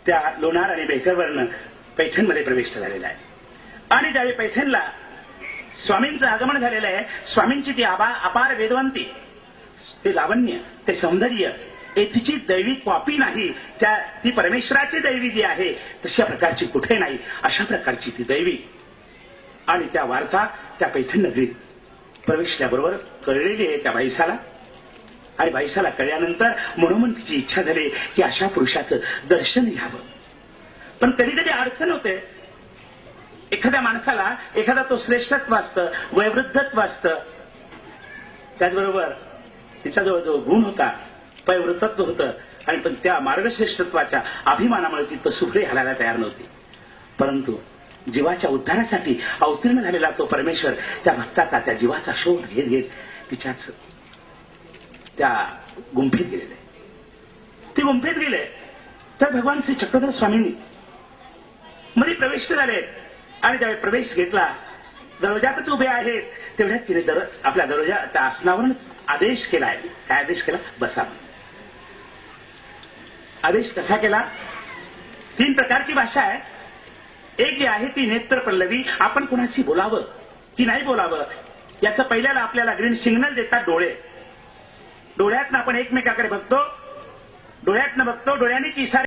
त्या लोणार आणि बेकरवरनं पैठणमध्ये प्रवेश झालेला आहे. आणि त्यावेळी पैठणला स्वामींचं आगमन झालेलं आहे. स्वामींची ती अपार वेदवंती, ते लावण्य, ते सौंदर्य तिची दैवी कॉपी नाही, ती परमेश्वराची दैवी जी आहे तशा प्रकारची कुठे नाही, अशा प्रकारची ती दैवी. आणि त्या वार्ता त्या पैठण नगरीत प्रवेशल्याबरोबर कळलेली आहे त्या बाईसाला. आणि बाईसाला कळल्यानंतर मनोमन तिची इच्छा झाली की अशा पुरुषाचं दर्शन घ्यावं. पण कधी कधी अडचण होते. एखाद्या माणसाला एखादा तो श्रेष्ठत्व असतं, वयवृद्धत्व असतं, त्याचबरोबर तिच्याजवळ जो गुण होता, पयवृद्धत्व होतं, आणि पण त्या मार्गश्रेष्ठत्वाच्या अभिमानामुळे ती तो सुखरे घालायला तयार नव्हती. परंतु जीवाच्या उद्धारासाठी अवतीर्ण झालेला तो परमेश्वर त्या भक्ताचा, त्या जीवाचा शोध घेत घेत तिच्याच त्या गुंफेत गेलेले. ते गुंफेत गेले तर भगवान श्री चक्रधर स्वामींनी मध्ये प्रवेश झाले. आणि त्यावेळी प्रवेश घेतला, दरवाजातच उभे आहेत तेवढ्यात तिने आपल्या दरवाजा त्या आसनावरूनच आदेश केलाय. काय आदेश केला? बसा. आदेश कसा केला? 3 प्रकारची भाषा आहे. एक जी आहे ती नेत्र पल्लवी. आपण कोणाशी बोलावं की नाही बोलावं याचं पहिल्याला आपल्याला ग्रीन सिग्नल देतात डोळे. डोळ्यातनं आपण एकमेकाकडे बघतो, डोळ्यातनं बघतो, डोळ्याने इशारा